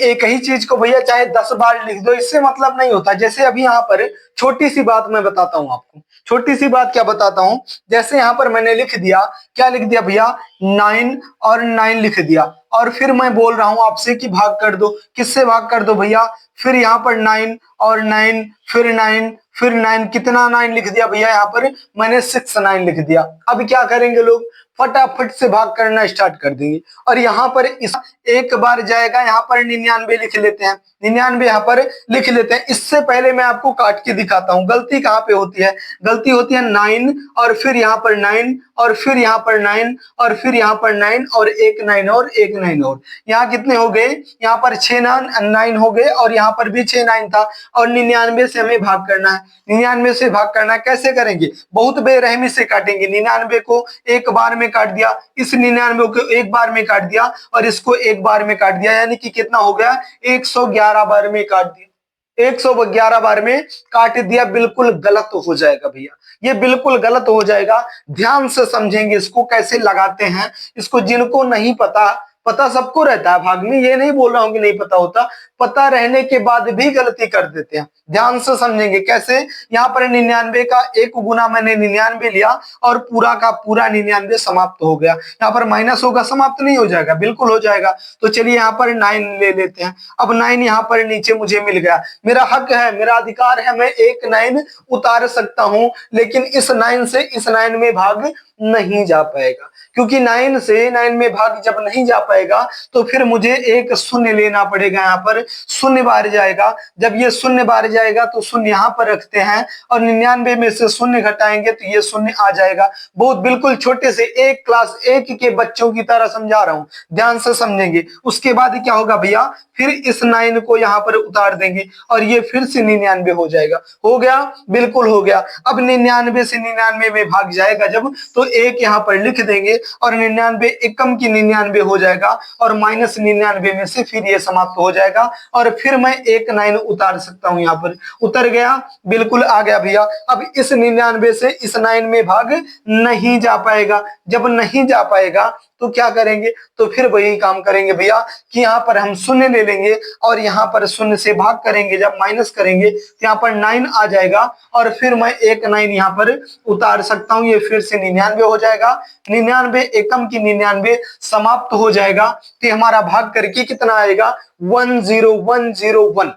एक ही चीज को भैया चाहे 10 बार लिख दो, इससे मतलब नहीं होता। जैसे अभी यहाँ पर छोटी सी बात मैं बताता हूँ आपको, छोटी सी बात क्या बताता हूँ। जैसे यहाँ पर मैंने लिख दिया, क्या लिख दिया भैया, 9 और 9 लिख दिया, और फिर मैं बोल रहा हूँ आपसे कि भाग कर दो। किससे भाग कर दो भैया, फिर यहाँ पर 9 और 9, फिर 9, फिर 9, कितना 9 लिख दिया भैया, यहाँ पर मैंने 6 9 लिख दिया। अब क्या करेंगे लोग, फटाफट से भाग करना स्टार्ट कर देंगे। और यहाँ पर इस एक बार जाएगा, यहाँ पर 99 लिख लेते हैं, 99 यहाँ पर लिख लेते हैं। इससे पहले मैं आपको काट के दिखाता हूँ गलती कहाँ पे होती है। गलती होती है 9 और फिर यहाँ पर 9 और फिर यहाँ पर 9 और फिर यहाँ पर 9 और एक 9 और एक 9 और, यहाँ कितने हो गए, यहाँ पर 6 9 हो गए और यहाँ पर भी 6 9 था। और 99 से हमें भाग करना है, 99 से भाग करना है। कैसे करेंगे, बहुत बेरहमी से काटेंगे। 99 को एक बार में काट दिया, इस 99 को एक बार में काट दिया और इसको एक बार में काट दिया, यानी कि कितना हो गया, 111 बार में काट दिया। 111 बार में काट दिया, बिल्कुल गलत हो जाएगा भैया, ये बिल्कुल गलत हो जाएगा। ध्यान से समझेंगे इसको कैसे लगाते हैं। इसको जिनको नहीं पता, पता सबको रहता है भाग में, ये नहीं बोल रहा हूं कि नहीं पता होता, पता रहने के बाद भी गलती कर देते हैं। ध्यान से समझेंगे कैसे। यहाँ पर 99 का एक गुना मैंने 99 लिया और पूरा का पूरा 99 समाप्त हो गया। यहाँ पर माइनस होगा, समाप्त नहीं हो जाएगा, बिल्कुल हो जाएगा। तो चलिए यहाँ पर 9 ले लेते हैं। अब 9 यहाँ पर नीचे मुझे मिल गया, मेरा हक है, मेरा अधिकार है, मैं एक 9 उतार सकता हूं, लेकिन इस 9 से इस 9 में भाग नहीं जा पाएगा, क्योंकि 9 से 9 में भाग जब नहीं जा पाएगा तो फिर मुझे एक शून्य लेना पड़ेगा। यहाँ पर शून्य बार जाएगा, जब ये शून्य बार जाएगा तो शून्य यहाँ पर रखते हैं और 99 में से शून्य घटाएंगे तो ये शून्य आ जाएगा। बहुत बिल्कुल छोटे से एक क्लास 1 के बच्चों की तरह समझा रहा हूँ, ध्यान से समझेंगे। उसके बाद क्या होगा भैया, फिर इस 9 को यहाँ पर उतार देंगे और ये फिर से 99 हो जाएगा। हो गया, बिल्कुल हो गया। अब 99 से 99 में भाग जाएगा जब, तो एक यहाँ पर लिख देंगे और 99 एकम की 99 हो जाएगा और माइनस 99 में से फिर ये समाप्त हो जाएगा और फिर मैं एक 9 उतार सकता हूं। यहाँ पर उतर गया, बिल्कुल आ गया भैया। अब इस 99 से इस 9 में भाग नहीं जा पाएगा, जब नहीं जा पाएगा तो क्या करेंगे, तो फिर वही काम करेंगे भैया कि यहाँ पर हम शून्य ले लेंगे और यहाँ पर शून्य से भाग करेंगे, जब माइनस करेंगे तो यहाँ पर 9 आ जाएगा और फिर मैं एक 9 यहाँ पर उतार सकता हूँ, ये फिर से 99 हो जाएगा। 99 एकम की 99 समाप्त हो जाएगा तो हमारा भाग करके कितना आएगा, 10101।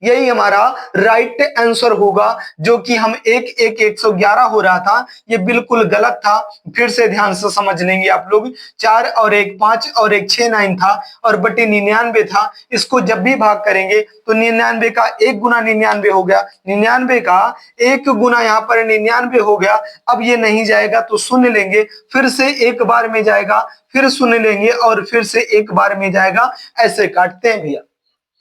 यही हमारा राइट आंसर होगा, जो कि हम 111 हो रहा था, ये बिल्कुल गलत था। फिर से ध्यान से समझ लेंगे आप लोग। 4 और 1 5 और 1 6 9 था और बटे 99 था। इसको जब भी भाग करेंगे तो 99 का 1 गुना 99 हो गया, 99 का 1 गुना यहाँ पर 99 हो गया। अब ये नहीं जाएगा तो शून्य लेंगे, फिर से एक बार में जाएगा, फिर शून्य लेंगे और फिर से एक बार में जाएगा। ऐसे काटते हैं भैया।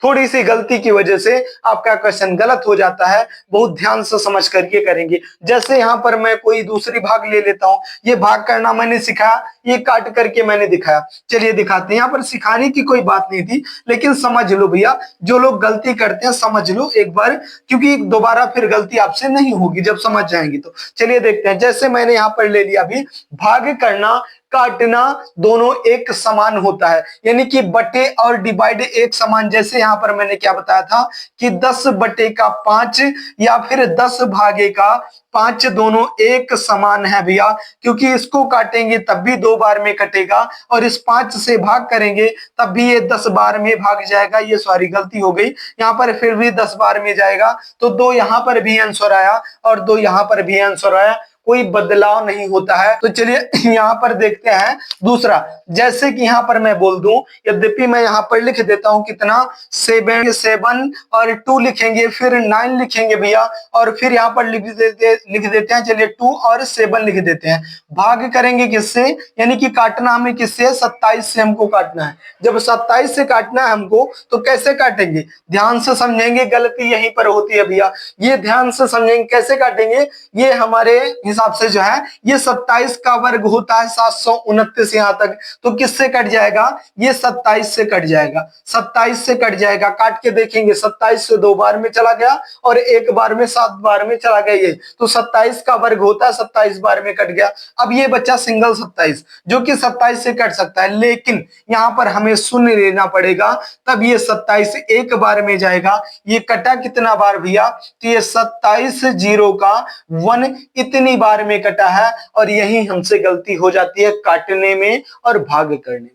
थोड़ी सी गलती की वजह से आपका क्वेश्चन गलत हो जाता है, बहुत ध्यान से समझ करके करेंगे। जैसे यहाँ पर मैं कोई दूसरी भाग ले लेता हूँ, ये भाग करना मैंने सिखाया, ये काट करके मैंने दिखाया। चलिए दिखाते हैं। यहाँ पर सिखाने की कोई बात नहीं थी, लेकिन समझ लो भैया, जो लोग गलती करते हैं समझ लो एक बार, क्योंकि दोबारा फिर गलती आपसे नहीं होगी जब समझ जाएंगे तो। चलिए देखते हैं। जैसे मैंने यहाँ पर ले लिया, अभी भाग करना काटना दोनों एक समान होता है, यानी कि बटे और डिवाइड एक समान। जैसे यहाँ पर मैंने क्या बताया था कि 10 बटे का 5 या फिर 10 भागे का 5 दोनों एक समान है भैया, क्योंकि इसको काटेंगे तब भी 2 बार में कटेगा और इस 5 से भाग करेंगे तब भी ये 10 बार में भाग जाएगा। ये सॉरी गलती हो गई, यहाँ पर फिर भी 10 बार में जाएगा तो 2 यहाँ पर भी आंसर आया और 2 यहाँ पर भी आंसर आया, कोई बदलाव नहीं होता है। तो चलिए यहाँ पर देखते हैं दूसरा। जैसे कि यहाँ पर मैं बोल दूं, यद्यपि मैं यहाँ पर लिख देता हूं कितना, 7 और 2 लिखेंगे, फिर 9 लिखेंगे भैया और फिर यहाँ पर लिख देते हैं। चलिए 2 और 7 लिख देते हैं। भाग करेंगे किससे, यानी कि काटना हमें किससे, 27 से हमको काटना है। जब 27 से काटना है हमको तो कैसे काटेंगे, ध्यान से समझेंगे। गलती यहीं पर होती है भैया, ये ध्यान से समझेंगे कैसे काटेंगे। ये हमारे हिसाब से जो है ये 27 का वर्ग होता है 729 यहाँ तक। तो किससे कट जाएगा, ये 27 से कट जाएगा, 27 से कट जाएगा। काट के देखेंगे 27 से 2 बार में चला गया और 1 बार में 7 बार में चला गया ये, तो 27 का वर्ग होता है 27 बार में कट गया। अब ये बच्चा सिंगल 27 जो कि 27 से कट सकता है, लेकिन यहाँ पर हमें शून्य लेना पड़ेगा, तब ये 27 1 बार में जाएगा। ये कटा कितना बार भैया, तो ये 27 जीरो का 1 इतनी बार में कटा है, और यही हमसे गलती हो जाती है काटने में और भाग करने में।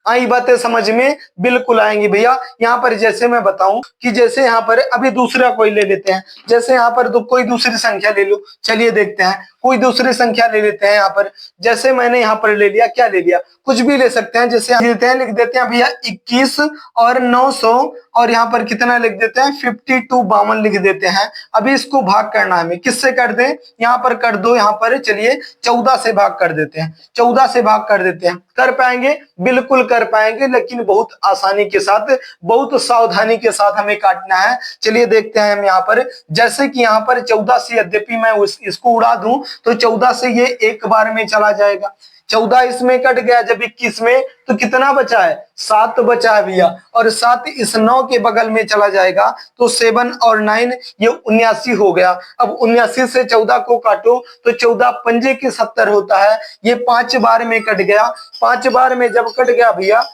आई बातें समझ में बिल्कुल आएंगी भैया। यहाँ पर जैसे मैं बताऊं कि जैसे यहाँ पर अभी दूसरा कोई ले लेते हैं, जैसे यहाँ पर कोई दूसरी संख्या ले लो, चलिए देखते हैं कोई दूसरी संख्या ले लेते हैं। यहाँ पर जैसे मैंने यहाँ पर ले लिया, क्या ले लिया, कुछ भी ले सकते हैं। जैसे लिख देते हैं भैया 21 और 900, और यहाँ पर कितना लिख देते हैं 52 लिख देते हैं। अभी इसको भाग करना है हमें, किससे कर दें, यहाँ पर कर दो, यहाँ पर चलिए 14 से भाग कर देते हैं, 14 से भाग कर देते हैं। कर पाएंगे, बिल्कुल कर पाएंगे, लेकिन बहुत आसानी के साथ, बहुत सावधानी के साथ हमें काटना है। चलिए देखते हैं हम यहाँ पर, जैसे कि यहाँ पर 14 से यद्यपि मैं इसको उड़ा दूं तो 14 से ये 1 बार में चला जाएगा, 14 इसमें कट गया। जब 21 में तो कितना बचा है, 7 बचा है भैया, और 7 इस 9 के बगल में चला जाएगा, तो 7 और 9 ये 79 हो गया। अब 79 से 14 को काटो तो 14 पंजे के 70 होता है, ये 5 बार में कट गया। 5 बार में जब कट गया भैया,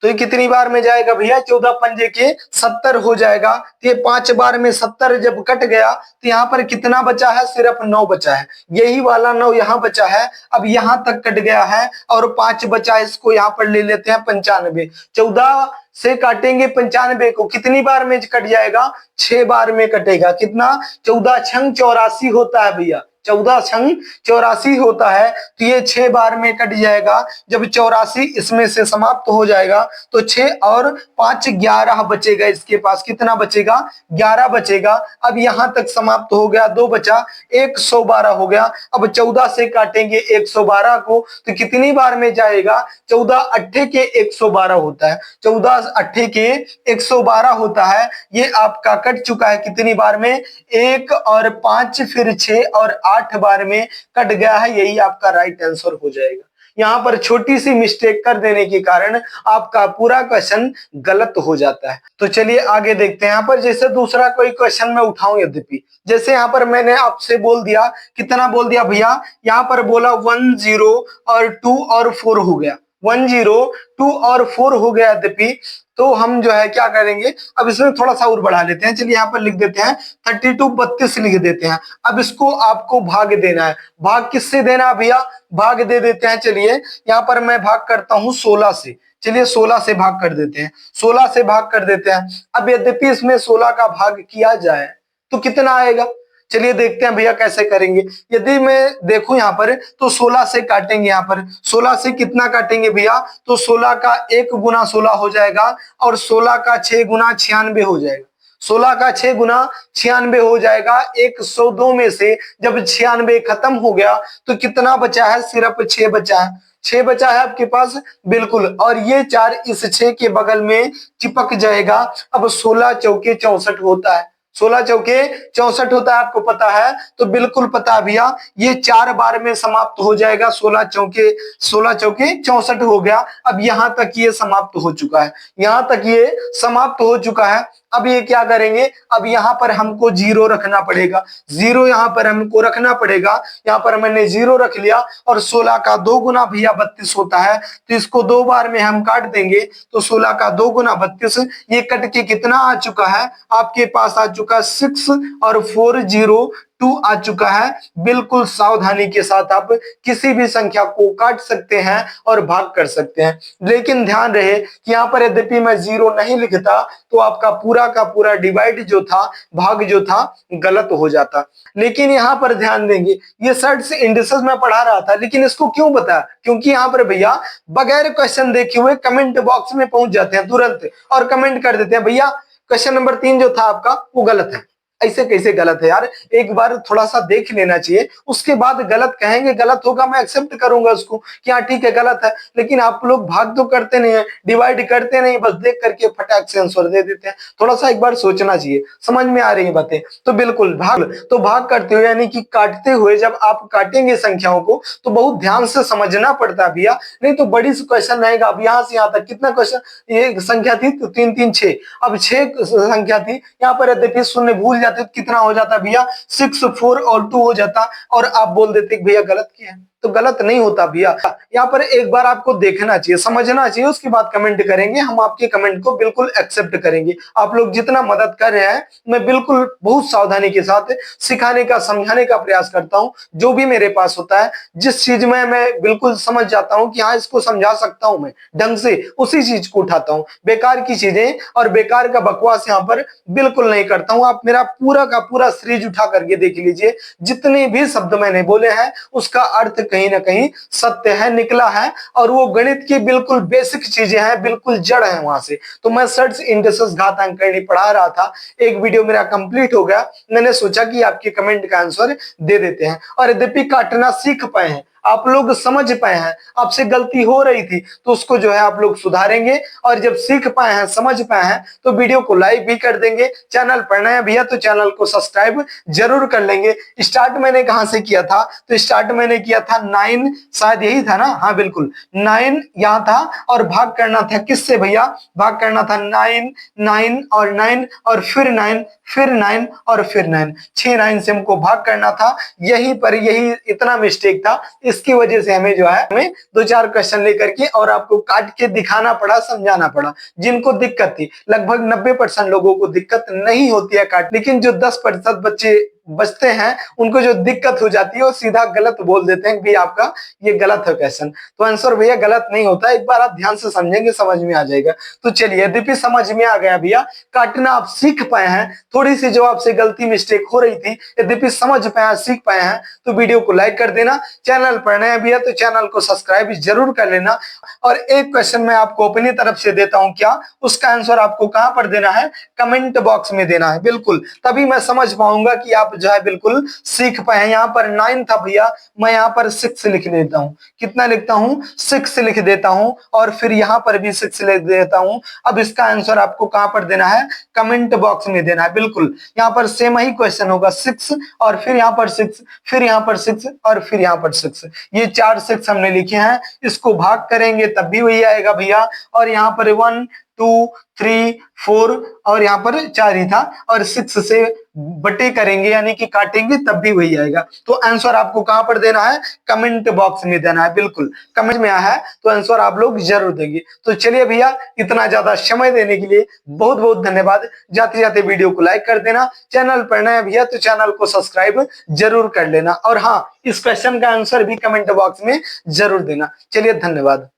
तो ये कितनी बार में जाएगा भैया, 14 पंजे के 70 हो जाएगा। तो ये 5 बार में 70 जब कट गया, तो यहाँ पर कितना बचा है, सिर्फ 9 बचा है, यही वाला 9 यहाँ बचा है। अब यहाँ तक कट गया है और 5 बचा है, इसको यहाँ पर ले लेते हैं 95। 14 से काटेंगे 95 को, कितनी बार में कट जाएगा, 6 बार में कटेगा। कितना, 14 छंग 84 होता है भैया, 14 छंग 84 होता है, तो ये 6 बार में कट जाएगा। जब 84 इसमें से समाप्त हो जाएगा तो 6 और 5 11 बचेगा, इसके पास कितना बचेगा, 11 बचेगा। अब यहां तक समाप्त हो गया, 2 बचा, 112 हो गया। अब 14 से काटेंगे 112 को, तो कितनी बार में जाएगा, 14 अट्ठे के 112 होता है, 14 अट्ठे के 112 होता है। ये आपका कट चुका है कितनी बार में, 1 और 5 फिर 6 और 8 बार में कट गया है। यही आपका राइट आंसर हो जाएगा। यहाँ पर छोटी सी मिस्टेक कर देने के कारण आपका पूरा क्वेश्चन गलत हो जाता है। तो चलिए आगे देखते हैं। यहाँ पर जैसे दूसरा कोई क्वेश्चन मैं उठाऊं, यद्यपि जैसे यहाँ पर मैंने आपसे बोल दिया, कितना बोल दिया भैया, यहाँ पर बोला 1 0 और 2 और 4 हो गया, 1 0 2 और 4 हो गया यद्यपि, तो हम जो है क्या करेंगे, अब इसमें थोड़ा सा और बढ़ा लेते हैं। चलिए यहाँ पर लिख देते हैं 32 32 लिख देते हैं। अब इसको आपको भाग देना है, भाग किससे देना है भैया, भाग दे देते हैं। चलिए यहाँ पर मैं भाग करता हूँ 16 से, चलिए 16 से भाग कर देते हैं, 16 से भाग कर देते हैं। अब यद्यपि इसमें 16 का भाग किया जाए तो कितना आएगा, चलिए देखते हैं भैया कैसे करेंगे। यदि मैं देखूं यहाँ पर तो 16 से काटेंगे, यहाँ पर 16 से कितना काटेंगे भैया, तो 16 का 1 गुना 16 हो जाएगा, और 16 का 6 गुना 96 हो जाएगा, 16 का 6 गुना 96 हो जाएगा। 102 में से जब 96 खत्म हो गया तो कितना बचा है, सिर्फ 6 बचा है, 6 बचा है आपके पास, बिल्कुल। और ये 4 इस 6 के बगल में चिपक जाएगा। अब 16 चौके 64 होता है, 16 चौके 64 होता है, आपको पता है, तो बिल्कुल पता है भैया, ये 4 बार में समाप्त हो जाएगा। 16 चौके 64 हो गया। अब यहां तक ये समाप्त हो चुका है, यहां तक ये समाप्त हो चुका है। अब ये क्या करेंगे, अब यहाँ पर हमको 0 रखना पड़ेगा, 0 यहाँ पर हमको रखना पड़ेगा। यहाँ पर मैंने 0 रख लिया, और 16 का 2 गुना भैया 32 होता है, तो इसको 2 बार में हम काट देंगे, तो 16 का 2 गुना 32, ये कट के कितना आ चुका है, आपके पास आ चुका 6 और 4 0 2 आ चुका है। बिल्कुल सावधानी के साथ आप किसी भी संख्या को काट सकते हैं और भाग कर सकते हैं, लेकिन ध्यान रहे कि यहाँ पर यद्यपि मैं 0 नहीं लिखता तो आपका पूरा का पूरा डिवाइड जो था, भाग जो था, गलत हो जाता। लेकिन यहाँ पर ध्यान देंगे, ये सर्ट्स इंडिसेस में पढ़ा रहा था, लेकिन इसको क्यों बताया, क्योंकि यहाँ पर भैया बगैर क्वेश्चन देखे हुए कमेंट बॉक्स में पहुंच जाते हैं तुरंत और कमेंट कर देते हैं, भैया क्वेश्चन नंबर 3 जो था आपका वो गलत है, ऐसे कैसे गलत है यार, एक बार थोड़ा सा देख लेना चाहिए, उसके बाद गलत कहेंगे, गलत होगा मैं एक्सेप्ट करूंगा उसको कि हाँ ठीक है गलत है। लेकिन आप लोग भाग तो करते नहीं है, डिवाइड करते नहीं, बस देख करके फटाक से आंसर दे देते हैं। थोड़ा सा एक बार सोचना चाहिए। समझ में आ रही है बातें? तो बिल्कुल भाग करते हुए यानी कि काटते हुए जब आप काटेंगे संख्याओं को तो बहुत ध्यान से समझना पड़ता है भैया, नहीं तो बड़ी क्वेश्चन रहेगा। अब यहाँ से यहाँ तक कितना क्वेश्चन, ये संख्या थी तो 3 3 6, अब 6 संख्या थी, यहाँ पर यद्यपि शून्य भूल जाते तो कितना हो जाता भैया 6 4 और 2 हो जाता, और आप बोल देते कि भैया गलत किया है। तो गलत नहीं होता भैया। यहाँ पर एक बार आपको देखना चाहिए, समझना चाहिए, उसके बाद कमेंट करेंगे, हम आपके कमेंट को बिल्कुल एक्सेप्ट करेंगे। आप लोग जितना मदद कर रहे हैं मैं बिल्कुल बहुत सावधानी के साथ सिखाने का समझाने का प्रयास करता हूँ। जो भी मेरे पास होता है, जिस चीज में मैं बिल्कुल समझ जाता हूँ कि हाँ इसको समझा सकता हूँ मैं ढंग से, उसी चीज को उठाता हूँ। बेकार की चीजें और बेकार का बकवास यहाँ पर बिल्कुल नहीं करता हूँ। आप मेरा पूरा का पूरा सीरीज उठा करके देख लीजिए, जितने भी शब्द मैंने बोले हैं उसका अर्थ कहीं ना कहीं सत्य है, निकला है, और वो गणित की बिल्कुल बेसिक चीजें हैं, बिल्कुल जड़ है वहां से। तो मैं सर्च इंडेक्स घातांक करनी पढ़ा रहा था, एक वीडियो मेरा कंप्लीट हो गया, मैंने सोचा कि आपके कमेंट का आंसर दे देते हैं। और यद्यपि काटना सीख पाए हैं, आप लोग समझ पाए हैं, आपसे गलती हो रही थी तो उसको जो है आप लोग सुधारेंगे, और जब सीख पाए हैं समझ पाए हैं तो वीडियो को लाइक भी कर देंगे। चैनल पर नया भैया तो चैनल को सब्सक्राइब जरूर कर लेंगे। स्टार्ट मैंने कहां से किया था, तो स्टार्ट मैंने किया था 9, शायद यही था ना, हाँ बिल्कुल 9 यहाँ था, और भाग करना था किससे भैया, भाग करना था 9 9 और 9 और फिर 9 फिर 9 और फिर 9, 6 9 से हमको भाग करना था। यहीं पर यही इतना मिस्टेक था, इसकी वजह से हमें जो है हमें 2 4 क्वेश्चन लेकर के और आपको काट के दिखाना पड़ा, समझाना पड़ा। जिनको दिक्कत थी, लगभग 90% लोगों को दिक्कत नहीं होती है काट, लेकिन जो 10% बच्चे बचते हैं उनको जो दिक्कत हो जाती है वो सीधा गलत बोल देते हैं कि आपका ये गलत है क्वेश्चन। तो आंसर भैया गलत नहीं होता, एक बार आप ध्यान से समझेंगे समझ में आ जाएगा। तो चलिए, यद्यपि समझ में आ गया भैया, काटना आप सीख पाए हैं, थोड़ी सी जो आपसे गलती मिस्टेक हो रही थी यद्यपि समझ पाए सीख पाए हैं, तो वीडियो को लाइक कर देना। चैनल पर नए भैया तो चैनल को सब्सक्राइब जरूर कर लेना। और एक क्वेश्चन मैं आपको अपनी तरफ से देता हूं, क्या उसका आंसर आपको कहां पर देना है, कमेंट बॉक्स में देना है, बिल्कुल तभी मैं समझ पाऊंगा कि आप जो है बिल्कुल सीख पाए। यहाँ पर 9 था भैया, मैं यहाँ पर 6 लिख देता हूँ, कितना लिखता हूँ 6 लिख देता हूँ, और फिर यहाँ पर भी 6 लिख देता हूँ। अब इसका आंसर आपको कहां पर देना है, कमेंट बॉक्स में देना है, बिल्कुल यहाँ पर सेम ही क्वेश्चन होगा, 6 और फिर यहाँ पर 6 फिर यहाँ पर 6 और फिर यहाँ पर 6, ये 4 6 हमने लिखे हैं, इसको भाग करेंगे तब भी वही आएगा भैया। और यहाँ पर 1 2 3 4 और यहाँ पर 4 ही था, और 6 से बटे करेंगे यानी कि काटेंगे तब भी वही आएगा। तो आंसर आपको कहां पर देना है, कमेंट बॉक्स में देना है, बिल्कुल कमेंट में आया है तो आंसर आप लोग जरूर देंगे। तो चलिए भैया, इतना ज्यादा समय देने के लिए बहुत बहुत धन्यवाद। जाते जाते वीडियो को लाइक कर देना, चैनल पर नया भैया तो चैनल को सब्सक्राइब जरूर कर लेना, और हाँ इस क्वेश्चन का आंसर भी कमेंट बॉक्स में जरूर देना। चलिए धन्यवाद।